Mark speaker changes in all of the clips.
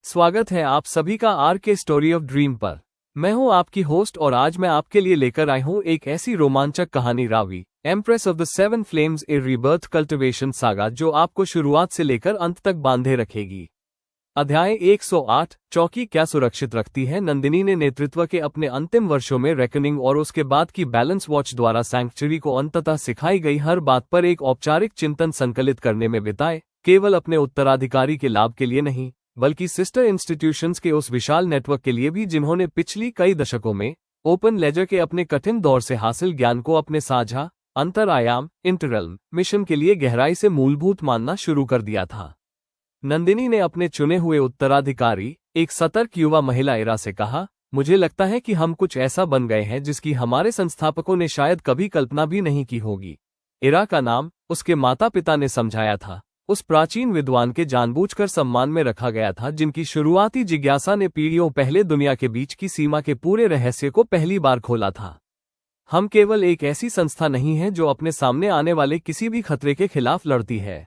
Speaker 1: स्वागत है आप सभी का आर के स्टोरी ऑफ ड्रीम पर। मैं हूं आपकी होस्ट और आज मैं आपके लिए लेकर आई हूं एक ऐसी रोमांचक कहानी Ravi empress of the seven flames A rebirth cultivation saga जो आपको शुरुआत से लेकर अंत तक बांधे रखेगी। अध्याय 108 चौकी क्या सुरक्षित रखती है। नंदिनी ने नेतृत्व के अपने अंतिम वर्षों में रेकनिंग और उसके बाद की बैलेंस वॉच द्वारा सैंक्चुरी को अंततः सिखाई गई हर बात पर एक औपचारिक चिंतन संकलित करने में बिताए, केवल अपने उत्तराधिकारी के लाभ के लिए नहीं बल्कि सिस्टर इंस्टीट्यूशंस के उस विशाल नेटवर्क के लिए भी जिन्होंने पिछली कई दशकों में ओपन लेजर के अपने कठिन दौर से हासिल ज्ञान को अपने साझा अंतरायाम इंटरल्म मिशन के लिए गहराई से मूलभूत मानना शुरू कर दिया था। नंदिनी ने अपने चुने हुए उत्तराधिकारी एक सतर्क युवा महिला इरा से कहा, मुझे लगता है कि हम कुछ ऐसा बन गए हैं जिसकी हमारे संस्थापकों ने शायद कभी कल्पना भी नहीं की होगी। इरा का नाम उसके माता पिता ने समझाया था, उस प्राचीन विद्वान के जानबूझकर सम्मान में रखा गया था जिनकी शुरुआती जिज्ञासा ने पीढ़ियों पहले दुनिया के बीच की सीमा के पूरे रहस्य को पहली बार खोला था। हम केवल एक ऐसी संस्था नहीं है जो अपने सामने आने वाले किसी भी खतरे के खिलाफ लड़ती है।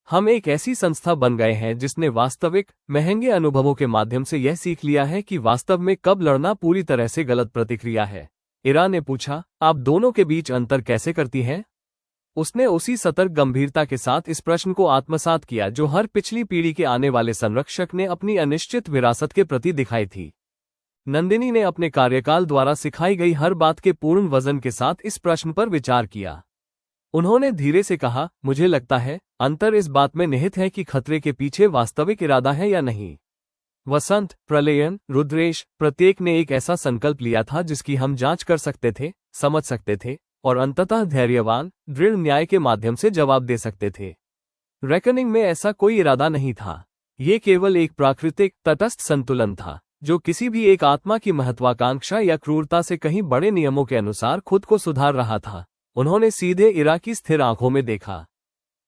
Speaker 1: हम एक ऐसी संस्था बन गए हैं जिसने वास्तविक महंगे अनुभवों के माध्यम से यह सीख लिया है कि वास्तव में कब लड़ना पूरी तरह से गलत प्रतिक्रिया है। इरा ने पूछा, आप दोनों के बीच अंतर कैसे करती हैं? उसने उसी सतर्क गंभीरता के साथ इस प्रश्न को आत्मसात किया जो हर पिछली पीढ़ी के आने वाले संरक्षक ने अपनी अनिश्चित विरासत के प्रति दिखाई थी। नंदिनी ने अपने कार्यकाल द्वारा सिखाई गई हर बात के पूर्ण वजन के साथ इस प्रश्न पर विचार किया। उन्होंने धीरे से कहा, मुझे लगता है अंतर इस बात में निहित है कि खतरे के पीछे वास्तविक इरादा है या नहीं। वसंत, प्रलयन, रुद्रेश, प्रत्येक ने एक ऐसा संकल्प लिया था जिसकी हम जांच कर सकते थे, समझ सकते थे और अंततः धैर्यवान दृढ़ न्याय के माध्यम से जवाब दे सकते थे। रेकनिंग में ऐसा कोई इरादा नहीं था, ये केवल एक प्राकृतिक तटस्थ संतुलन था जो किसी भी एक आत्मा की महत्वाकांक्षा या क्रूरता से कहीं बड़े नियमों के अनुसार खुद को सुधार रहा था। उन्होंने सीधे इरा की स्थिर आंखों में देखा।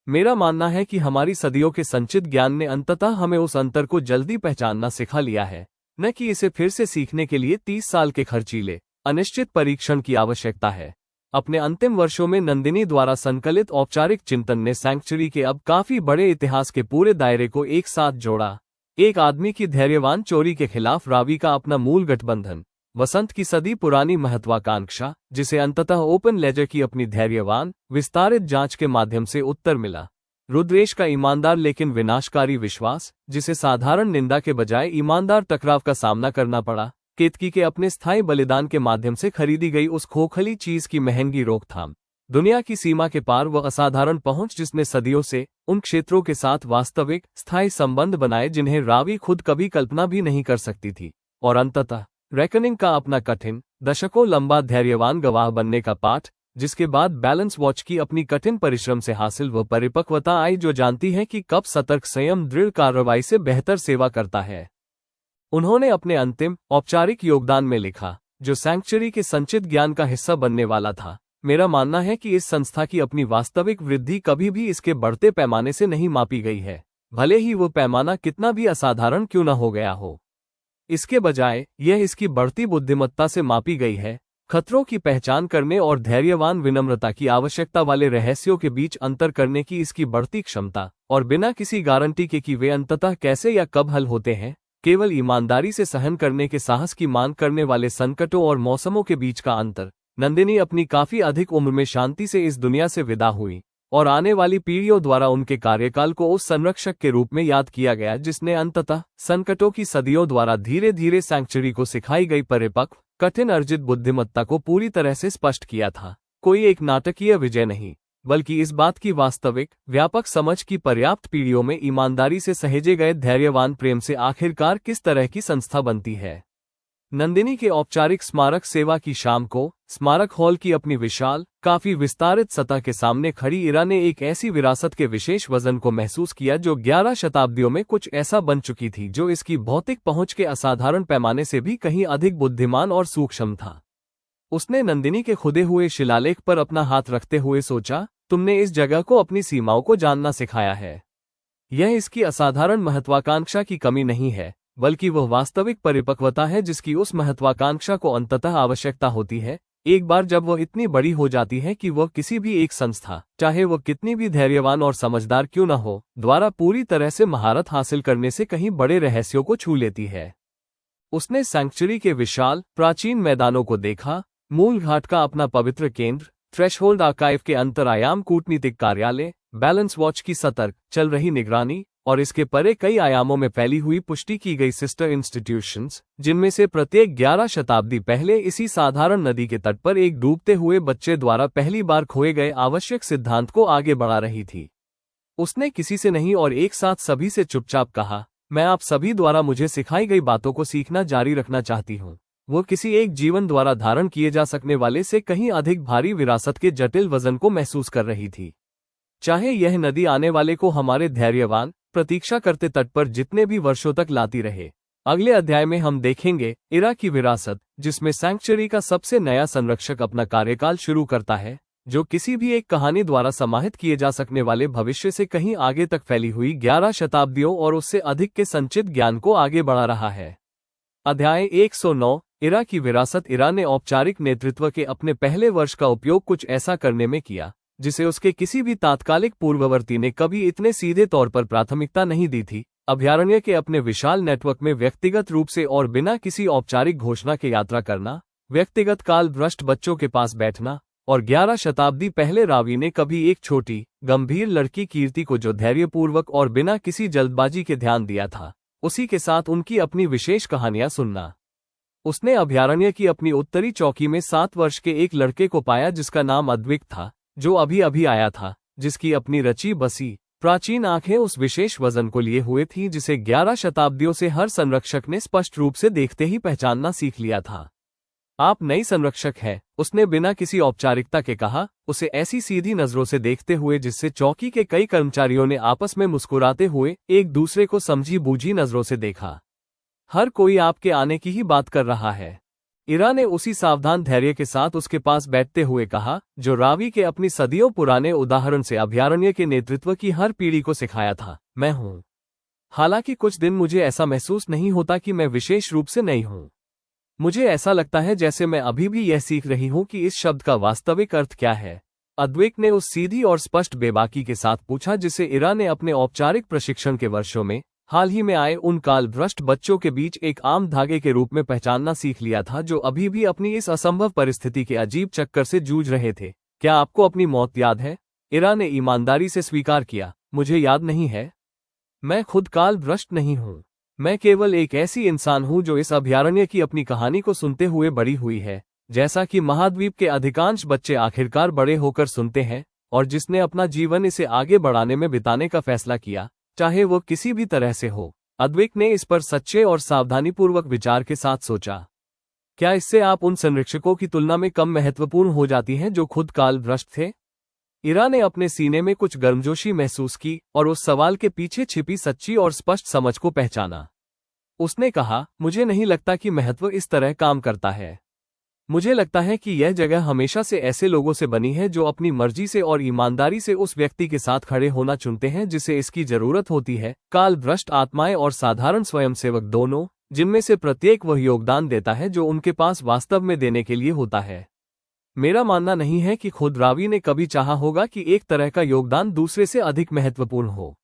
Speaker 1: मेरा मानना है कि हमारी सदियों के संचित ज्ञान ने अंततः हमें उस अंतर को जल्दी पहचानना सिखा लिया है, न कि इसे फिर से सीखने के लिए 30 साल के खर्चीले अनिश्चित परीक्षण की आवश्यकता है। अपने अंतिम वर्षों में नंदिनी द्वारा संकलित औपचारिक चिंतन ने सैंक्चुरी के अब काफी बड़े इतिहास के पूरे दायरे को एक साथ जोड़ा। एक आदमी की धैर्यवान चोरी के खिलाफ रावी का अपना मूल गठबंधन, वसंत की सदी पुरानी महत्वाकांक्षा जिसे अंततः ओपन लेजर की अपनी धैर्यवान विस्तारित जांच के माध्यम से उत्तर मिला, रुद्रेश का ईमानदार लेकिन विनाशकारी विश्वास जिसे साधारण निंदा के बजाय ईमानदार टकराव का सामना करना पड़ा, केतकी के अपने स्थायी बलिदान के माध्यम से खरीदी गई उस खोखली चीज की महंगी रोकथाम, दुनिया की सीमा के पार वह असाधारण पहुंच जिसने सदियों से उन क्षेत्रों के साथ वास्तविक स्थायी संबंध बनाए जिन्हें रावी खुद कभी कल्पना भी नहीं कर सकती थी, और अंततः रेकनिंग का अपना कठिन दशकों लंबा धैर्यवान गवाह बनने का पाठ, जिसके बाद बैलेंस वॉच की अपनी कठिन परिश्रम से हासिल वह परिपक्वता आई जो जानती है कि कब सतर्क संयम दृढ़ कार्रवाई से बेहतर सेवा करता है। उन्होंने अपने अंतिम औपचारिक योगदान में लिखा, जो सैंक्चुरी के संचित ज्ञान का हिस्सा बनने वाला था, मेरा मानना है कि इस संस्था की अपनी वास्तविक वृद्धि कभी भी इसके बढ़ते पैमाने से नहीं मापी गई है, भले ही वो पैमाना कितना भी असाधारण क्यों न हो गया हो। इसके बजाय यह इसकी बढ़ती बुद्धिमत्ता से मापी गई है, खतरों की पहचान करने और धैर्यवान विनम्रता की आवश्यकता वाले रहस्यों के बीच अंतर करने की इसकी बढ़ती क्षमता, और बिना किसी गारंटी के कि वे अंततः कैसे या कब हल होते हैं, केवल ईमानदारी से सहन करने के साहस की मांग करने वाले संकटों और मौसमों के बीच का अंतर। नंदिनी अपनी काफी अधिक उम्र में शांति से इस दुनिया से विदा हुई और आने वाली पीढ़ियों द्वारा उनके कार्यकाल को उस संरक्षक के रूप में याद किया गया जिसने अंततः संकटों की सदियों द्वारा धीरे धीरे सैंक्चुरी को सिखाई गई परिपक्व कठिन अर्जित बुद्धिमत्ता को पूरी तरह से स्पष्ट किया था। कोई एक नाटकीय विजय नहीं, बल्कि इस बात की वास्तविक व्यापक समझ की पर्याप्त पीढ़ियों में ईमानदारी से सहेजे गए धैर्यवान प्रेम से आखिरकार किस तरह की संस्था बनती है। नंदिनी के औपचारिक स्मारक सेवा की शाम को स्मारक हॉल की अपनी विशाल काफी विस्तारित सतह के सामने खड़ी इरा ने एक ऐसी विरासत के विशेष वजन को महसूस किया जो 11 शताब्दियों में कुछ ऐसा बन चुकी थी जो इसकी भौतिक पहुंच के असाधारण पैमाने से भी कहीं अधिक बुद्धिमान और सूक्ष्म था। उसने नंदिनी के खुदे हुए शिलालेख पर अपना हाथ रखते हुए सोचा, तुमने इस जगह को अपनी सीमाओं को जानना सिखाया है। यह इसकी असाधारण महत्वाकांक्षा की कमी नहीं है, बल्कि वह वास्तविक परिपक्वता है जिसकी उस महत्वाकांक्षा को अंततः आवश्यकता होती है। एक बार जब वह इतनी बड़ी हो जाती है कि वह किसी भी एक संस्था, चाहे वह कितनी भी धैर्यवान और समझदार क्यों न हो, द्वारा पूरी तरह से महारत हासिल करने से कहीं बड़े रहस्यों को छू लेती है। उसने सैंक्चुरी के विशाल प्राचीन मैदानों को देखा, मूल घाट का अपना पवित्र केंद्र, थ्रेशहोल्ड आर्काइव के अंतरायाम कूटनीतिक कार्यालय, बैलेंस वॉच की सतर्क चल रही निगरानी और इसके परे कई आयामों में फैली हुई पुष्टि की गई सिस्टर इंस्टीट्यूशंस, जिनमें से प्रत्येक 11 शताब्दी पहले इसी साधारण नदी के तट पर एक डूबते हुए बच्चे द्वारा पहली बार खोए गए आवश्यक सिद्धांत को आगे बढ़ा रही थी। उसने किसी से नहीं और एक साथ सभी से चुपचाप कहा, मैं आप सभी द्वारा मुझे सिखाई गई बातों को सीखना जारी रखना चाहती हूँ। वो किसी एक जीवन द्वारा धारण किए जा सकने वाले से कहीं अधिक भारी विरासत के जटिल वजन को महसूस कर रही थी। चाहे यह नदी आने वाले को हमारे धैर्यवान प्रतीक्षा करते तट पर जितने भी वर्षों तक लाती रहे। अगले अध्याय में हम देखेंगे इरा की विरासत, जिसमें सैंक्चुरी का सबसे नया संरक्षक अपना कार्यकाल शुरू करता है, जो किसी भी एक कहानी द्वारा समाहित किए जा सकने वाले भविष्य से कहीं आगे तक फैली हुई 11 शताब्दियों और उससे अधिक के संचित ज्ञान को आगे बढ़ा रहा है। अध्याय 109 इरा की विरासत। इरा ने औपचारिक नेतृत्व के अपने पहले वर्ष का उपयोग कुछ ऐसा करने में किया जिसे उसके किसी भी तात्कालिक पूर्ववर्ती ने कभी इतने सीधे तौर पर प्राथमिकता नहीं दी थी। अभयारण्य के अपने विशाल नेटवर्क में व्यक्तिगत रूप से और बिना किसी औपचारिक घोषणा के यात्रा करना, व्यक्तिगत काल भ्रष्ट बच्चों के पास बैठना, और 11 शताब्दी पहले रावी ने कभी एक छोटी गंभीर लड़की कीर्ति को जो धैर्यपूर्वक और बिना किसी जल्दबाजी के ध्यान दिया था, उसी के साथ उनकी अपनी विशेष कहानियां सुनना। उसने अभयारण्य की अपनी उत्तरी चौकी में 7 वर्ष के एक लड़के को पाया जिसका नाम अद्विक था, जो अभी अभी आया था, जिसकी अपनी रची बसी प्राचीन आंखें उस विशेष वजन को लिए हुए थीं जिसे 11 शताब्दियों से हर संरक्षक ने स्पष्ट रूप से देखते ही पहचानना सीख लिया था। आप नई संरक्षक हैं, उसने बिना किसी औपचारिकता के कहा, उसे ऐसी सीधी नजरों से देखते हुए जिससे चौकी के कई कर्मचारियों ने आपस में मुस्कुराते हुए एक दूसरे को समझी बूझी नजरों से देखा। हर कोई आपके आने की ही बात कर रहा है। इरा ने उसी सावधान धैर्य के साथ उसके पास बैठते हुए कहा, जो रावी के अपनी सदियों पुराने उदाहरण से अभयारण्य के नेतृत्व की हर पीढ़ी को सिखाया था, मैं हूं। हालांकि कुछ दिन मुझे ऐसा महसूस नहीं होता कि मैं विशेष रूप से नई हूं। मुझे ऐसा लगता है जैसे मैं अभी भी यह सीख रही हूं कि इस शब्द का वास्तविक अर्थ क्या है। अद्वैक ने उस सीधी और स्पष्ट बेबाकी के साथ पूछा जिसे इरा ने अपने औपचारिक प्रशिक्षण के वर्षों में हाल ही में आए उन काल भ्रष्ट बच्चों के बीच एक आम धागे के रूप में पहचानना सीख लिया था, जो अभी भी अपनी इस असंभव परिस्थिति के अजीब चक्कर से जूझ रहे थे। क्या आपको अपनी मौत याद है? इरा ने ईमानदारी से स्वीकार किया, मुझे याद नहीं है। मैं खुद काल भ्रष्ट नहीं हूं। मैं केवल एक ऐसी इंसान हूं जो इस अभयारण्य की अपनी कहानी को सुनते हुए बड़ी हुई है, जैसा कि महाद्वीप के अधिकांश बच्चे आखिरकार बड़े होकर सुनते हैं, और जिसने अपना जीवन इसे आगे बढ़ाने में बिताने का फैसला किया, चाहे वो किसी भी तरह से हो। अद्वैक ने इस पर सच्चे और सावधानीपूर्वक विचार के साथ सोचा। क्या इससे आप उन संरक्षकों की तुलना में कम महत्वपूर्ण हो जाती हैं जो खुद काल भ्रष्ट थे? इरा ने अपने सीने में कुछ गर्मजोशी महसूस की और उस सवाल के पीछे छिपी सच्ची और स्पष्ट समझ को पहचाना। उसने कहा, मुझे नहीं लगता कि महत्व इस तरह काम करता है। मुझे लगता है कि यह जगह हमेशा से ऐसे लोगों से बनी है जो अपनी मर्जी से और ईमानदारी से उस व्यक्ति के साथ खड़े होना चुनते हैं जिसे इसकी जरूरत होती है। काल भ्रष्ट आत्माएं और साधारण स्वयंसेवक दोनों, जिनमें से प्रत्येक वह योगदान देता है जो उनके पास वास्तव में देने के लिए होता है। मेरा मानना नहीं है कि खुद रावी ने कभी चाहा होगा कि एक तरह का योगदान दूसरे से अधिक महत्वपूर्ण हो।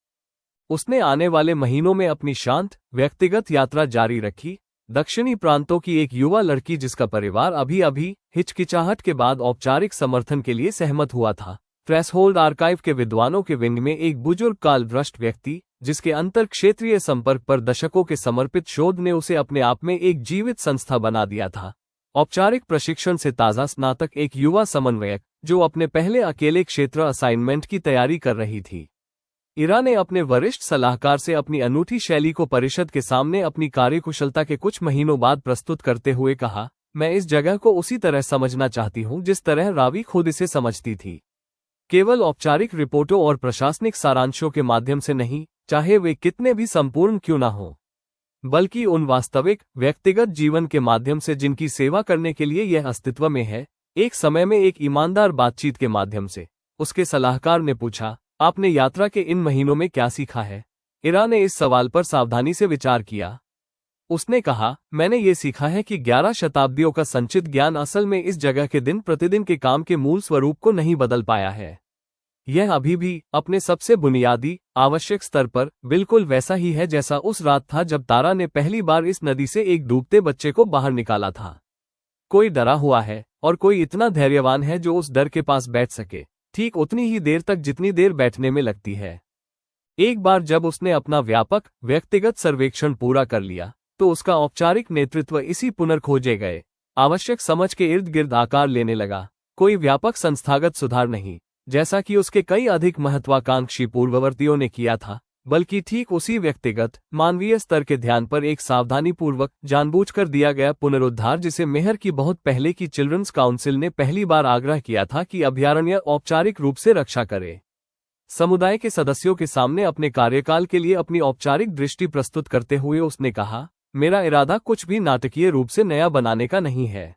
Speaker 1: उसने आने वाले महीनों में अपनी शांत व्यक्तिगत यात्रा जारी रखी। दक्षिणी प्रांतों की एक युवा लड़की जिसका परिवार अभी अभी हिचकिचाहट के बाद औपचारिक समर्थन के लिए सहमत हुआ था। थ्रेशहोल्ड आर्काइव के विद्वानों के विंग में एक बुजुर्ग काल भ्रष्ट व्यक्ति, जिसके अंतर क्षेत्रीय संपर्क पर दशकों के समर्पित शोध ने उसे अपने आप में एक जीवित संस्था बना दिया था। औपचारिक प्रशिक्षण से ताज़ा स्नातक एक युवा समन्वयक, जो अपने पहले अकेले क्षेत्र असाइनमेंट की तैयारी कर रही थी। इरा ने अपने वरिष्ठ सलाहकार से अपनी अनूठी शैली को परिषद के सामने अपनी कार्यकुशलता के कुछ महीनों बाद प्रस्तुत करते हुए कहा, मैं इस जगह को उसी तरह समझना चाहती हूं जिस तरह रावी खुद इसे समझती थी। केवल औपचारिक रिपोर्टों और प्रशासनिक सारांशों के माध्यम से नहीं, चाहे वे कितने भी संपूर्ण क्यों न हों, बल्कि उन वास्तविक व्यक्तिगत जीवन के माध्यम से जिनकी सेवा करने के लिए यह अस्तित्व में है। एक समय में एक ईमानदार बातचीत के माध्यम से उसके सलाहकार ने पूछा, आपने यात्रा के इन महीनों में क्या सीखा है? इरा ने इस सवाल पर सावधानी से विचार किया। उसने कहा, मैंने ये सीखा है कि 11 शताब्दियों का संचित ज्ञान असल में इस जगह के दिन प्रतिदिन के काम के मूल स्वरूप को नहीं बदल पाया है। यह अभी भी अपने सबसे बुनियादी आवश्यक स्तर पर बिल्कुल वैसा ही है जैसा उस रात था जब तारा ने पहली बार इस नदी से एक डूबते बच्चे को बाहर निकाला था। कोई डरा हुआ है और कोई इतना धैर्यवान है जो उस डर के पास बैठ सके, ठीक उतनी ही देर तक जितनी देर बैठने में लगती है। एक बार जब उसने अपना व्यापक व्यक्तिगत सर्वेक्षण पूरा कर लिया तो उसका औपचारिक नेतृत्व इसी पुनर्खोजे गए आवश्यक समझ के इर्द गिर्द आकार लेने लगा। कोई व्यापक संस्थागत सुधार नहीं, जैसा कि उसके कई अधिक महत्वाकांक्षी पूर्ववर्तियों ने किया था, बल्कि ठीक उसी व्यक्तिगत मानवीय स्तर के ध्यान पर एक सावधानीपूर्वक जानबूझकर दिया गया पुनरुद्धार जिसे मेहर की बहुत पहले की चिल्ड्रंस काउंसिल ने पहली बार आग्रह किया था कि अभयारण्य औपचारिक रूप से रक्षा करे। समुदाय के सदस्यों के सामने अपने कार्यकाल के लिए अपनी औपचारिक दृष्टि प्रस्तुत करते हुए उसने कहा, मेरा इरादा कुछ भी नाटकीय रूप से नया बनाने का नहीं है।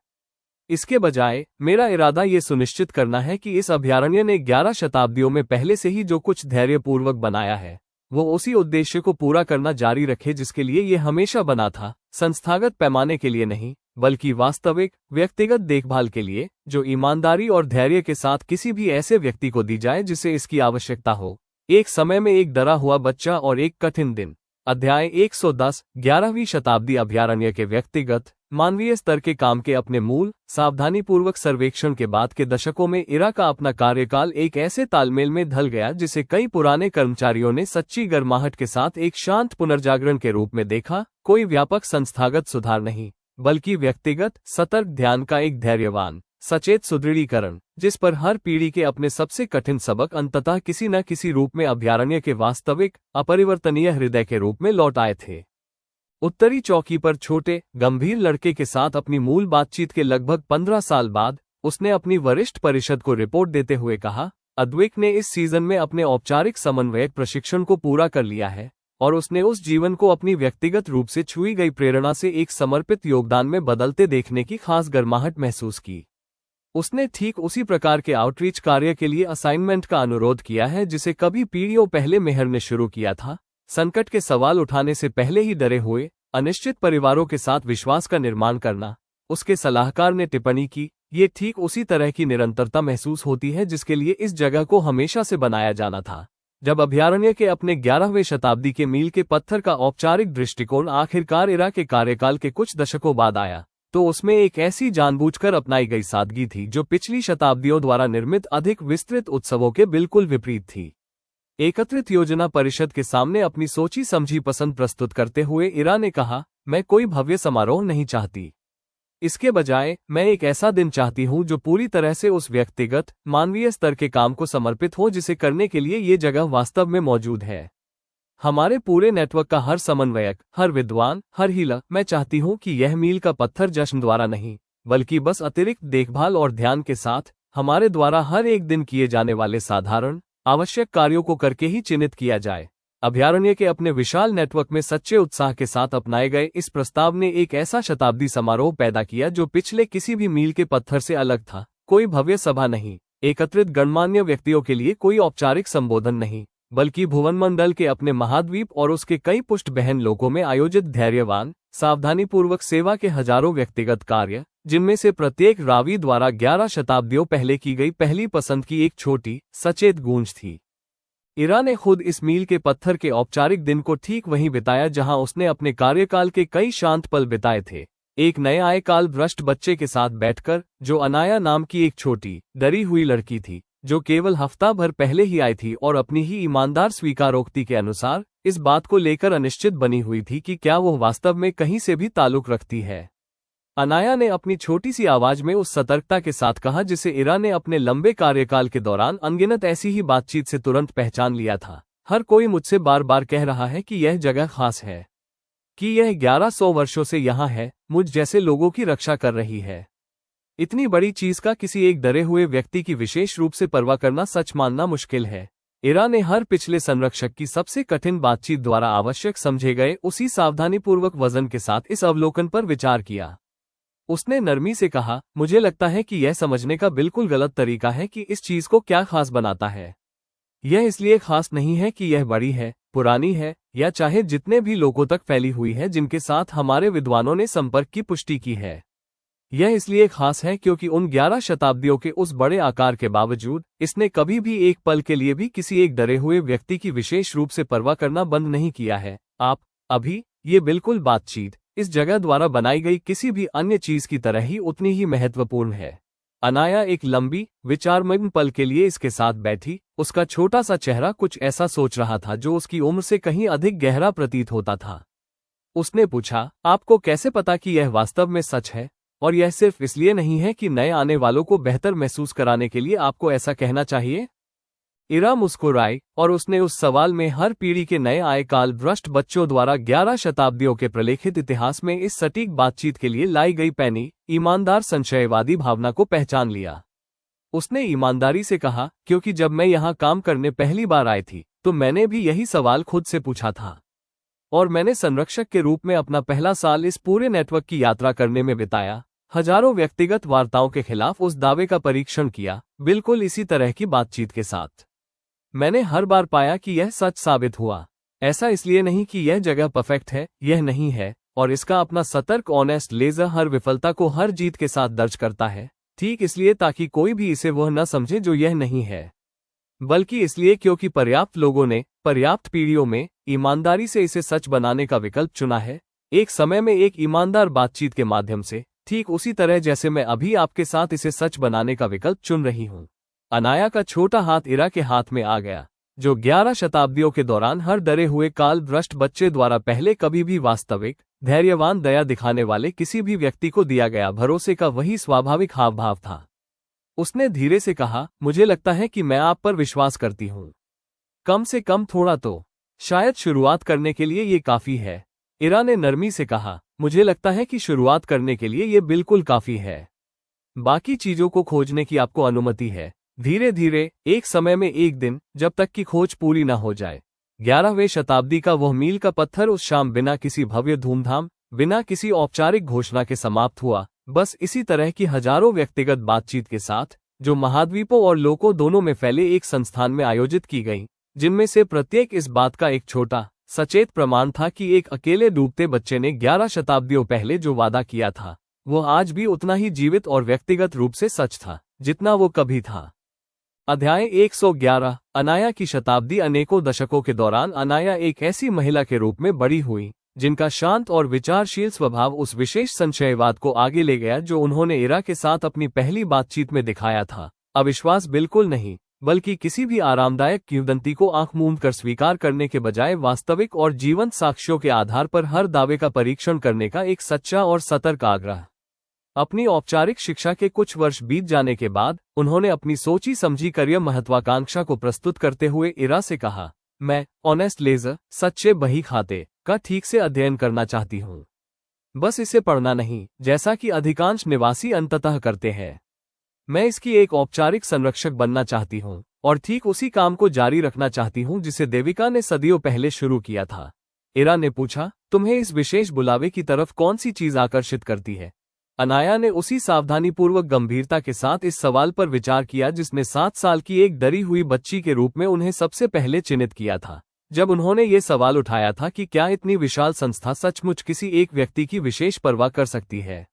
Speaker 1: इसके बजाय मेरा इरादा ये सुनिश्चित करना है कि इस अभयारण्य ने 11 शताब्दियों में पहले से ही जो कुछ धैर्यपूर्वक बनाया है वो उसी उद्देश्य को पूरा करना जारी रखे जिसके लिए ये हमेशा बना था, संस्थागत पैमाने के लिए नहीं बल्कि वास्तविक व्यक्तिगत देखभाल के लिए, जो ईमानदारी और धैर्य के साथ किसी भी ऐसे व्यक्ति को दी जाए जिसे इसकी आवश्यकता हो। एक समय में एक डरा हुआ बच्चा और एक कठिन दिन। अध्याय 110 11वीं शताब्दी अभयारण्य के व्यक्तिगत मानवीय स्तर के काम के अपने मूल सावधानीपूर्वक सर्वेक्षण के बाद के दशकों में इरा का अपना कार्यकाल एक ऐसे तालमेल में ढल गया जिसे कई पुराने कर्मचारियों ने सच्ची गर्माहट के साथ एक शांत पुनर्जागरण के रूप में देखा। कोई व्यापक संस्थागत सुधार नहीं बल्कि व्यक्तिगत सतर्क ध्यान का एक धैर्यवान सचेत सुदृढ़ीकरण, जिस पर हर पीढ़ी के अपने सबसे कठिन सबक अंततः किसी न किसी रूप में अभयारण्य के वास्तविक अपरिवर्तनीय हृदय के रूप में लौट आए थे। उत्तरी चौकी पर छोटे गंभीर लड़के के साथ अपनी मूल बातचीत के लगभग 15 साल बाद उसने अपनी वरिष्ठ परिषद को रिपोर्ट देते हुए कहा, अद्विक ने इस सीजन में अपने औपचारिक समन्वयक प्रशिक्षण को पूरा कर लिया है और उसने उस जीवन को अपनी व्यक्तिगत रूप से छुई गई प्रेरणा से एक समर्पित योगदान में बदलते देखने की खास गर्माहट महसूस की। उसने ठीक उसी प्रकार के आउटरीच कार्य के लिए असाइनमेंट का अनुरोध किया है जिसे कभी पीढ़ियों पहले मेहर ने शुरू किया था। संकट के सवाल उठाने से पहले ही डरे हुए अनिश्चित परिवारों के साथ विश्वास का निर्माण करना। उसके सलाहकार ने टिप्पणी की, ये ठीक उसी तरह की निरंतरता महसूस होती है जिसके लिए इस जगह को हमेशा से बनाया जाना था। जब अभयारण्य के अपने 11वें शताब्दी के मील के पत्थर का औपचारिक दृष्टिकोण आखिरकार इरा के कार्यकाल के कुछ दशकों बाद आया तो उसमें एक ऐसी जानबूझकर अपनाई गई सादगी थी जो पिछली शताब्दियों द्वारा निर्मित अधिक विस्तृत उत्सवों के बिल्कुल विपरीत थी। एकत्रित योजना परिषद के सामने अपनी सोची समझी पसंद प्रस्तुत करते हुए इरा ने कहा, मैं कोई भव्य समारोह नहीं चाहती। इसके बजाय मैं एक ऐसा दिन चाहती हूं जो पूरी तरह से उस व्यक्तिगत मानवीय स्तर के काम को समर्पित हो जिसे करने के लिए ये जगह वास्तव में मौजूद है। हमारे पूरे नेटवर्क का हर समन्वयक, हर विद्वान, हर हीला, मैं चाहती हूं कि यह मील का पत्थर जश्न द्वारा नहीं बल्कि बस अतिरिक्त देखभाल और ध्यान के साथ हमारे द्वारा हर एक दिन किए जाने वाले साधारण आवश्यक कार्यों को करके ही चिन्हित किया जाए। अभयारण्य के अपने विशाल नेटवर्क में सच्चे उत्साह के साथ अपनाए गए इस प्रस्ताव ने एक ऐसा शताब्दी समारोह पैदा किया जो पिछले किसी भी मील के पत्थर से अलग था। कोई भव्य सभा नहीं, एकत्रित गणमान्य व्यक्तियों के लिए कोई औपचारिक संबोधन नहीं, बल्कि भुवनमंडल के अपने महाद्वीप और उसके कई पुष्ट बहन लोकों में आयोजित धैर्यवान सावधानीपूर्वक सेवा के हजारों व्यक्तिगत कार्य, जिनमें से प्रत्येक रावी द्वारा 11 शताब्दियों पहले की गई पहली पसंद की एक छोटी सचेत गूंज थी। इरा ने खुद इस मील के पत्थर के औपचारिक दिन को ठीक वहीं बिताया जहां उसने अपने कार्यकाल के कई शांत पल बिताए थे, एक नए आए काल भ्रष्ट बच्चे के साथ बैठकर जो अनाया नाम की एक छोटी डरी हुई लड़की थी जो केवल हफ्ता भर पहले ही आई थी और अपनी ही ईमानदार स्वीकारोक्ति के अनुसार इस बात को लेकर अनिश्चित बनी हुई थी कि क्या वो वास्तव में कहीं से भी ताल्लुक रखती है। अनाया ने अपनी छोटी सी आवाज में उस सतर्कता के साथ कहा जिसे इरा ने अपने लंबे कार्यकाल के दौरान अनगिनत ऐसी ही बातचीत से तुरंत पहचान लिया था। हर कोई मुझसे बार बार कह रहा है कि यह जगह खास है, कि यह 1100 वर्षों से यहाँ है, मुझ जैसे लोगों की रक्षा कर रही है। इतनी बड़ी चीज का किसी एक डरे हुए व्यक्ति की विशेष रूप से परवाह करना सच मानना मुश्किल है। इरा ने हर पिछले संरक्षक की सबसे कठिन बातचीत द्वारा आवश्यक समझे गए उसी सावधानीपूर्वक वजन के साथ इस अवलोकन पर विचार किया। उसने नरमी से कहा, मुझे लगता है कि यह समझने का बिल्कुल गलत तरीका है कि इस चीज को क्या खास बनाता है। यह इसलिए खास नहीं है कि यह बड़ी है, पुरानी है या चाहे जितने भी लोगों तक फैली हुई है जिनके साथ हमारे विद्वानों ने संपर्क की पुष्टि की है। यह इसलिए खास है क्योंकि उन 11 शताब्दियों के उस बड़े आकार के बावजूद इसने कभी भी एक पल के लिए भी किसी एक डरे हुए व्यक्ति की विशेष रूप से परवाह करना बंद नहीं किया है। आप अभी ये बिल्कुल बातचीत इस जगह द्वारा बनाई गई किसी भी अन्य चीज की तरह ही उतनी ही महत्वपूर्ण है। अनाया एक लंबी विचारमग्न पल के लिए इसके साथ बैठी। उसका छोटा सा चेहरा कुछ ऐसा सोच रहा था जो उसकी उम्र से कहीं अधिक गहरा प्रतीत होता था। उसने पूछा, आपको कैसे पता कि यह वास्तव में सच है? और यह सिर्फ इसलिए नहीं है कि नए आने वालों को बेहतर महसूस कराने के लिए आपको ऐसा कहना चाहिए? इरा मुस्कुराई और उसने उस सवाल में हर पीढ़ी के नए आए काल भ्रष्ट बच्चों द्वारा 11 शताब्दियों के प्रलेखित इतिहास में इस सटीक बातचीत के लिए लाई गई पैनी ईमानदार संशयवादी भावना को पहचान लिया। उसने ईमानदारी से कहा, क्योंकि जब मैं यहाँ काम करने पहली बार आई थी तो मैंने भी यही सवाल खुद से पूछा था। और मैंने संरक्षक के रूप में अपना पहला साल इस पूरे नेटवर्क की यात्रा करने में बिताया, हजारों व्यक्तिगत वार्ताओं के खिलाफ उस दावे का परीक्षण किया, बिल्कुल इसी तरह की बातचीत के साथ। मैंने हर बार पाया कि यह सच साबित हुआ। ऐसा इसलिए नहीं कि यह जगह परफेक्ट है, यह नहीं है, और इसका अपना सतर्क ऑनेस्ट लेजर हर विफलता को हर जीत के साथ दर्ज करता है, ठीक इसलिए ताकि कोई भी इसे वह न समझे जो यह नहीं है, बल्कि इसलिए क्योंकि पर्याप्त लोगों ने पर्याप्त पीढ़ियों में ईमानदारी से इसे सच बनाने का विकल्प चुना है, एक समय में एक ईमानदार बातचीत के माध्यम से, ठीक उसी तरह जैसे मैं अभी आपके साथ इसे सच बनाने का विकल्प चुन रही हूं। अनाया का छोटा हाथ इरा के हाथ में आ गया, जो 11 शताब्दियों के दौरान हर डरे हुए काल भ्रष्ट बच्चे द्वारा पहले कभी भी वास्तविक धैर्यवान दया दिखाने वाले किसी भी व्यक्ति को दिया गया भरोसे का वही स्वाभाविक हाव भाव था। उसने धीरे से कहा, मुझे लगता है कि मैं आप पर विश्वास करती हूँ, कम से कम थोड़ा तो। शायद शुरुआत करने के लिए ये काफी है। इरा ने नरमी से कहा, मुझे लगता है कि शुरुआत करने के लिए ये बिल्कुल काफी है। बाकी चीजों को खोजने की आपको अनुमति है, धीरे धीरे, एक समय में एक दिन, जब तक कि खोज पूरी न हो जाए। 11वीं शताब्दी का वह मील का पत्थर उस शाम बिना किसी भव्य धूमधाम, बिना किसी औपचारिक घोषणा के समाप्त हुआ, बस इसी तरह की हजारों व्यक्तिगत बातचीत के साथ, जो महाद्वीपों और लोकों दोनों में फैले एक संस्थान में आयोजित की गई, जिनमें से प्रत्येक इस बात का एक छोटा सचेत प्रमाण था कि एक अकेले डूबते बच्चे ने 11 शताब्दियों पहले जो वादा किया था, वह आज भी उतना ही जीवित और व्यक्तिगत रूप से सच था जितना वो कभी था। अध्याय 111। अनाया की शताब्दी। अनेकों दशकों के दौरान अनाया एक ऐसी महिला के रूप में बड़ी हुई जिनका शांत और विचारशील स्वभाव उस विशेष संशयवाद को आगे ले गया जो उन्होंने इरा के साथ अपनी पहली बातचीत में दिखाया था। अविश्वास बिल्कुल नहीं, बल्कि किसी भी आरामदायक किंवदंती को आंख मूंद कर स्वीकार करने के बजाय वास्तविक और जीवंत साक्ष्यों के आधार पर हर दावे का परीक्षण करने का एक सच्चा और सतर्क आग्रह। अपनी औपचारिक शिक्षा के कुछ वर्ष बीत जाने के बाद उन्होंने अपनी सोची समझी करियर महत्वाकांक्षा को प्रस्तुत करते हुए इरा से कहा, मैं ऑनेस्ट लेजर, सच्चे बही खाते का ठीक से अध्ययन करना चाहती हूँ। बस इसे पढ़ना नहीं, जैसा कि अधिकांश निवासी अंततः करते हैं। मैं इसकी एक औपचारिक संरक्षक बनना चाहती हूँ और ठीक उसी काम को जारी रखना चाहती हूँ जिसे देविका ने सदियों पहले शुरू किया था। इरा ने पूछा, तुम्हें इस विशेष बुलावे की तरफ कौन सी चीज आकर्षित करती है? अनाया ने उसी सावधानीपूर्वक गंभीरता के साथ इस सवाल पर विचार किया जिसने 7 साल की एक डरी हुई बच्ची के रूप में उन्हें सबसे पहले चिन्हित किया था, जब उन्होंने ये सवाल उठाया था कि क्या इतनी विशाल संस्था सचमुच किसी एक व्यक्ति की विशेष परवाह कर सकती है।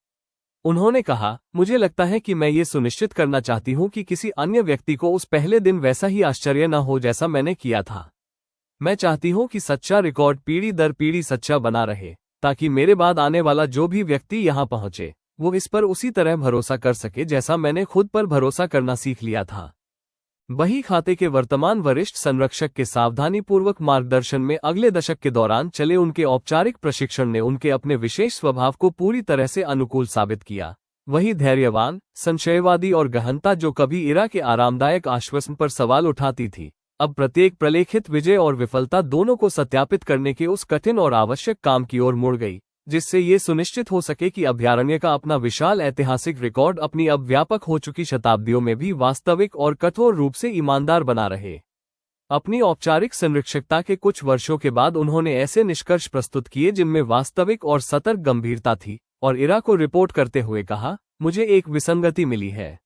Speaker 1: उन्होंने कहा, मुझे लगता है कि मैं ये सुनिश्चित करना चाहती हूँ कि किसी अन्य व्यक्ति को उस पहले दिन वैसा ही आश्चर्य न हो जैसा मैंने किया था। मैं चाहती हूँ कि सच्चा रिकॉर्ड पीढ़ी दर पीढ़ी सच्चा बना रहे, ताकि मेरे बाद आने वाला जो भी व्यक्ति यहाँ पहुँचे वो इस पर उसी तरह भरोसा कर सके जैसा मैंने खुद पर भरोसा करना सीख लिया था। बही खाते के वर्तमान वरिष्ठ संरक्षक के सावधानीपूर्वक मार्गदर्शन में अगले दशक के दौरान चले उनके औपचारिक प्रशिक्षण ने उनके अपने विशेष स्वभाव को पूरी तरह से अनुकूल साबित किया। वही धैर्यवान, संशयवादी और गहनता जो कभी इरा के आरामदायक आश्वासन पर सवाल उठाती थी, अब प्रत्येक प्रलेखित विजय और विफलता दोनों को सत्यापित करने के उस कठिन और आवश्यक काम की ओर मुड़ गई, जिससे ये सुनिश्चित हो सके कि अभयारण्य का अपना विशाल ऐतिहासिक रिकॉर्ड अपनी अब व्यापक हो चुकी शताब्दियों में भी वास्तविक और कठोर रूप से ईमानदार बना रहे। अपनी औपचारिक संरक्षकता के कुछ वर्षों के बाद उन्होंने ऐसे निष्कर्ष प्रस्तुत किए जिनमें वास्तविक और सतर्क गंभीरता थी, और इरा को रिपोर्ट करते हुए कहा, मुझे एक विसंगति मिली है।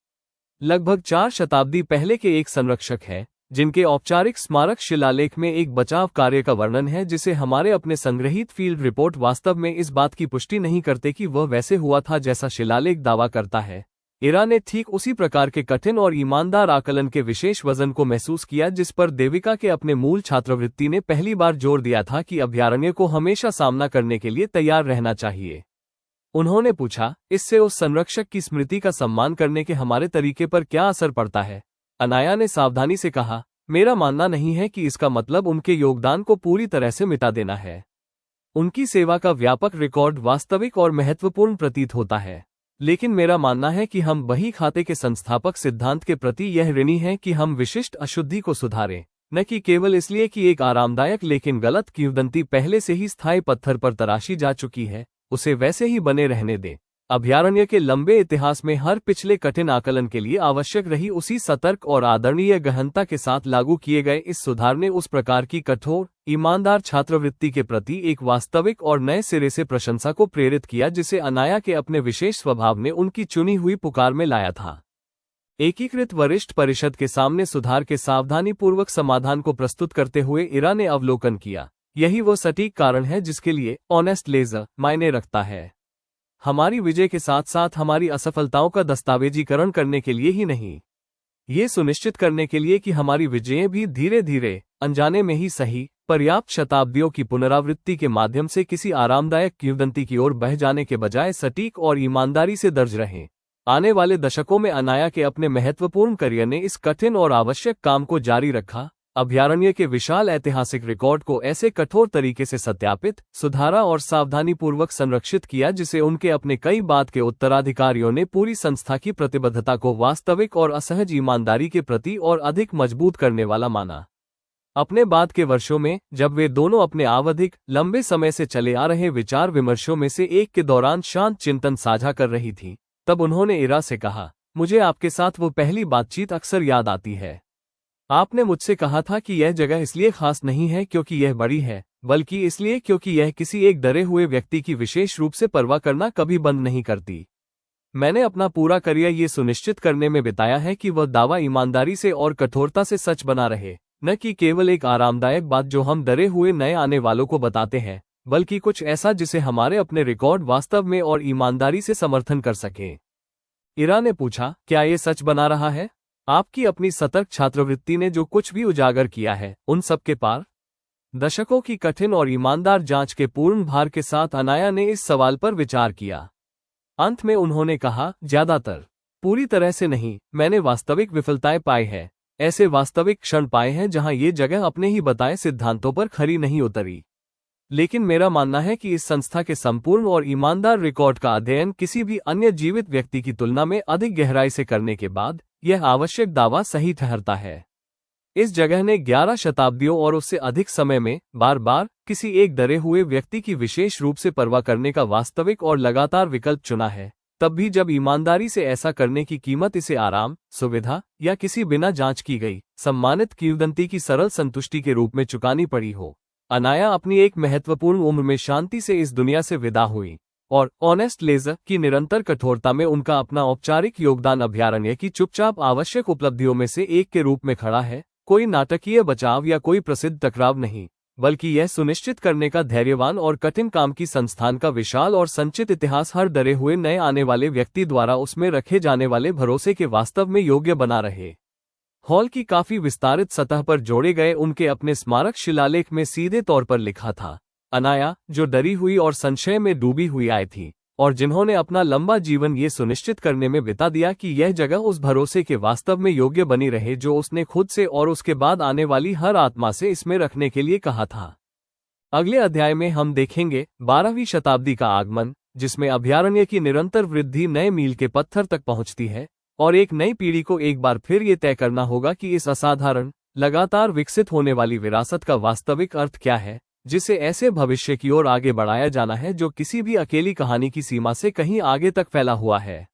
Speaker 1: लगभग 4 शताब्दी पहले के एक संरक्षक है जिनके औपचारिक स्मारक शिलालेख में एक बचाव कार्य का वर्णन है जिसे हमारे अपने संग्रहित फील्ड रिपोर्ट वास्तव में इस बात की पुष्टि नहीं करते कि वह वैसे हुआ था जैसा शिलालेख दावा करता है। इरा ने ठीक उसी प्रकार के कठिन और ईमानदार आकलन के विशेष वजन को महसूस किया जिस पर देविका के अपने मूल छात्रवृत्ति ने पहली बार जोर दिया था कि अभयारण्य को हमेशा सामना करने के लिए तैयार रहना चाहिए। उन्होंने पूछा, इससे उस संरक्षक की स्मृति का सम्मान करने के हमारे तरीके पर क्या असर पड़ता है? अनाया ने सावधानी से कहा, मेरा मानना नहीं है कि इसका मतलब उनके योगदान को पूरी तरह से मिटा देना है। उनकी सेवा का व्यापक रिकॉर्ड वास्तविक और महत्वपूर्ण प्रतीत होता है, लेकिन मेरा मानना है कि हम बही खाते के संस्थापक सिद्धांत के प्रति यह ऋणी हैं कि हम विशिष्ट अशुद्धि को सुधारें, न कि केवल इसलिए कि एक आरामदायक लेकिन गलत किंवदंती पहले से ही स्थायी पत्थर पर तराशी जा चुकी है, उसे वैसे ही बने रहने दें। अभयारण्य के लंबे इतिहास में हर पिछले कठिन आकलन के लिए आवश्यक रही उसी सतर्क और आदरणीय गहनता के साथ लागू किए गए इस सुधार ने उस प्रकार की कठोर ईमानदार छात्रवृत्ति के प्रति एक वास्तविक और नए सिरे से प्रशंसा को प्रेरित किया जिसे अनाया के अपने विशेष स्वभाव ने उनकी चुनी हुई पुकार में लाया था। एकीकृत वरिष्ठ परिषद के सामने सुधार के सावधानीपूर्वक समाधान को प्रस्तुत करते हुए इरा ने अवलोकन किया, यही वो सटीक कारण है जिसके लिए ऑनेस्ट लेजर मायने रखता है। हमारी विजय के साथ साथ हमारी असफलताओं का दस्तावेजीकरण करने के लिए ही नहीं, ये सुनिश्चित करने के लिए कि हमारी विजयें भी धीरे धीरे अनजाने में ही सही पर्याप्त शताब्दियों की पुनरावृत्ति के माध्यम से किसी आरामदायक किंवदंती की ओर बह जाने के बजाय सटीक और ईमानदारी से दर्ज रहें। आने वाले दशकों में अनाया के अपने महत्वपूर्ण करियर ने इस कठिन और आवश्यक काम को जारी रखा, अभयारण्य के विशाल ऐतिहासिक रिकॉर्ड को ऐसे कठोर तरीके से सत्यापित, सुधारा और सावधानीपूर्वक संरक्षित किया जिसे उनके अपने कई बाद के उत्तराधिकारियों ने पूरी संस्था की प्रतिबद्धता को वास्तविक और असहज ईमानदारी के प्रति और अधिक मजबूत करने वाला माना। अपने बाद के वर्षों में जब वे दोनों अपने आवधिक लंबे समय से चले आ रहे विचार विमर्शों में से एक के दौरान शांत चिंतन साझा कर रही थी, तब उन्होंने इरा से कहा, मुझे आपके साथ वो पहली बातचीत अक्सर याद आती है। आपने मुझसे कहा था कि यह जगह इसलिए खास नहीं है क्योंकि यह बड़ी है, बल्कि इसलिए क्योंकि यह किसी एक डरे हुए व्यक्ति की विशेष रूप से परवाह करना कभी बंद नहीं करती। मैंने अपना पूरा करियर ये सुनिश्चित करने में बिताया है कि वह दावा ईमानदारी से और कठोरता से सच बना रहे, न कि केवल एक आरामदायक बात जो हम डरे हुए नए आने वालों को बताते हैं, बल्कि कुछ ऐसा जिसे हमारे अपने रिकॉर्ड वास्तव में और ईमानदारी से समर्थन कर सकें। इरा ने पूछा, क्या ये सच बना रहा है? आपकी अपनी सतर्क छात्रवृत्ति ने जो कुछ भी उजागर किया है, उन सब के पार? दशकों की कठिन और ईमानदार जांच के पूर्ण भार के साथ अनाया ने इस सवाल पर विचार किया। अंत में उन्होंने कहा, ज्यादातर, पूरी तरह से नहीं। मैंने वास्तविक विफलताएं पाई है, ऐसे वास्तविक क्षण पाए हैं जहां ये जगह अपने ही बताए सिद्धांतों पर खरी नहीं उतरी। लेकिन मेरा मानना है कि इस संस्था के संपूर्ण और ईमानदार रिकॉर्ड का अध्ययन किसी भी अन्य जीवित व्यक्ति की तुलना में अधिक गहराई से करने के बाद यह आवश्यक दावा सही ठहरता है। इस जगह ने 11 शताब्दियों और उससे अधिक समय में बार बार किसी एक डरे हुए व्यक्ति की विशेष रूप से परवाह करने का वास्तविक और लगातार विकल्प चुना है, तब भी जब ईमानदारी से ऐसा करने की कीमत इसे आराम, सुविधा या किसी बिना जांच की गई सम्मानित किंवदंती की सरल संतुष्टि के रूप में चुकानी पड़ी हो। अनाया अपनी एक महत्वपूर्ण उम्र में शांति से इस दुनिया से विदा हुई और ऑनेस्ट लेजर की निरंतर कठोरता में उनका अपना औपचारिक योगदान अभयारण्य की चुपचाप आवश्यक उपलब्धियों में से एक के रूप में खड़ा है। कोई नाटकीय बचाव या कोई प्रसिद्ध टकराव नहीं, बल्कि यह सुनिश्चित करने का धैर्यवान और कठिन काम की संस्थान का विशाल और संचित इतिहास हर डरे हुए नए आने वाले व्यक्ति द्वारा उसमें रखे जाने वाले भरोसे के वास्तव में योग्य बना रहे। हॉल की काफी विस्तारित सतह पर जोड़े गए उनके अपने स्मारक शिलालेख में सीधे तौर पर लिखा था, अनाया, जो डरी हुई और संशय में डूबी हुई आई थी और जिन्होंने अपना लंबा जीवन ये सुनिश्चित करने में बिता दिया कि यह जगह उस भरोसे के वास्तव में योग्य बनी रहे जो उसने खुद से और उसके बाद आने वाली हर आत्मा से इसमें रखने के लिए कहा था। अगले अध्याय में हम देखेंगे 12वीं शताब्दी का आगमन, जिसमें अभयारण्य की निरंतर वृद्धि नए मील के पत्थर तक पहुंचती है और एक नई पीढ़ी को एक बार फिर ये तय करना होगा कि इस असाधारण, लगातार विकसित होने वाली विरासत का वास्तविक अर्थ क्या है, जिसे ऐसे भविष्य की ओर आगे बढ़ाया जाना है जो किसी भी अकेली कहानी की सीमा से कहीं आगे तक फैला हुआ है।